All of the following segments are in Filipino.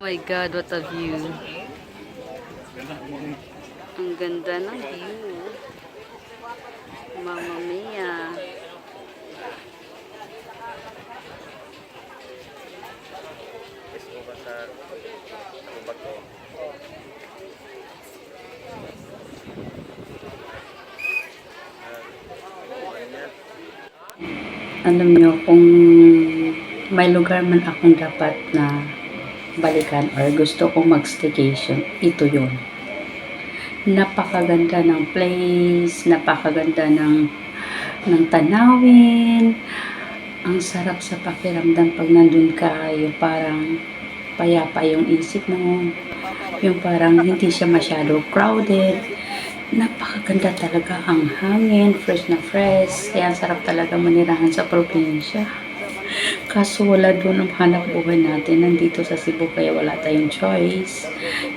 Oh my God, what a view. Ang ganda ng view. Mamma mia. Alam nyo, kung may lugar man akong dapat na balikan or gusto kong mag-staycation, ito yun. Napakaganda ng place, napakaganda ng tanawin. Ang sarap sa pakiramdam pag nandun ka, yung parang payapa yung isip mo, yung parang hindi siya masyado crowded. Napakaganda talaga ang hangin, fresh na fresh. Kaya sarap talaga manirahan sa probinsya. Kaso wala doon ang hanap buhay natin. Nandito sa Cebu kaya wala tayong choice.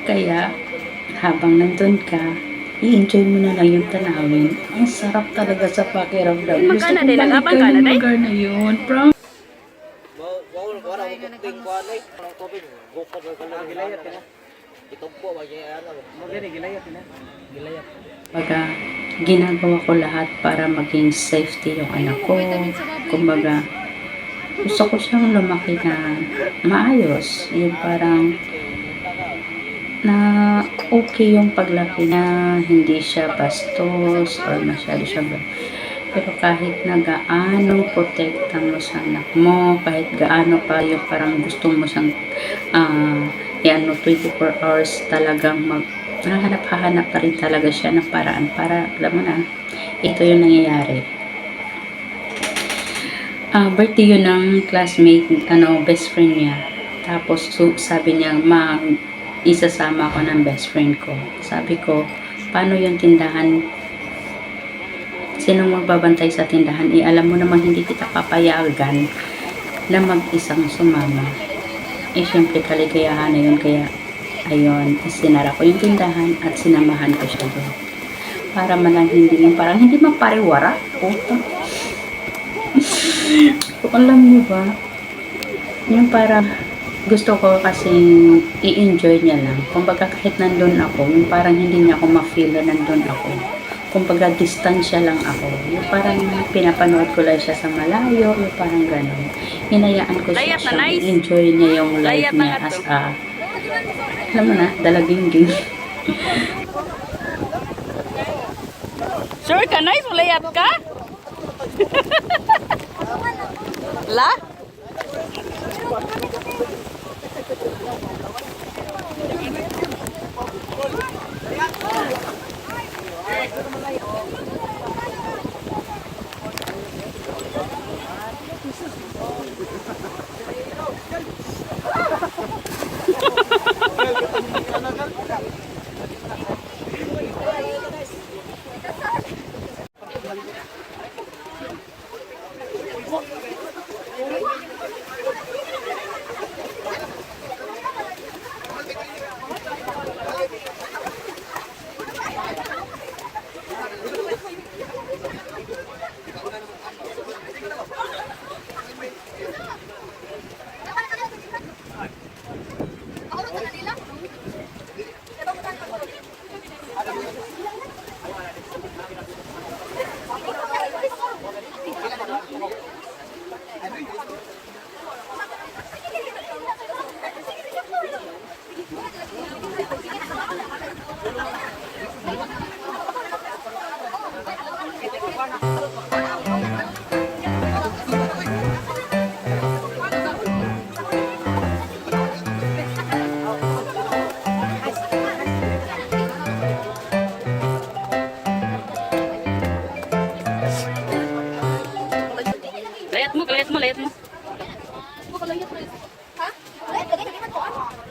Kaya habang nandun ka, i-enjoy mo na lang yung tanawin. Ang sarap talaga sa pakiramdam. Gusto kong balikan yung lugar na yun. Baga, ginagawa ko lahat para maging safety yung anak ko. Kumbaga, gusto ko siyang lumaki na maayos. Yung parang na okay yung paglaki na hindi siya bastos or masyado siya pero kahit na gaano protektan mo sa anak mo, kahit gaano pa yung parang gusto mo siyang yan, 24 hours talagang hahanap pa rin talaga siya ng paraan para, alam mo na, ito yung nangyayari. Birthday yun ng classmate, best friend niya. Tapos, sabi niya, isasama ko ng best friend ko. Sabi ko, paano yung tindahan? Sinong magbabantay sa tindahan? Alam mo namang hindi kita papayagan na mag-isang sumama. Siyempre, kaligayahan na yun. Kaya, ayun, sinara ko yung tindahan at sinamahan ko siya doon. Para malang parang hindi magpariwara. Puto. Alam niyo ba? Yung parang gusto ko kasing i-enjoy niya lang. Kumbaga kahit nandun ako, yung parang hindi niya ako ma-feel na nandun ako. Kumbaga distansya lang ako. Yung parang pinapanood ko lang siya sa malayo, yung parang gano'n. Hinayaan ko siya i-enjoy niya yung life niya as a, alam mo na, dalagingging. Sure ka, nice? Malayat ka? La? Layat mo. Ha? Layat, lagay, lagay,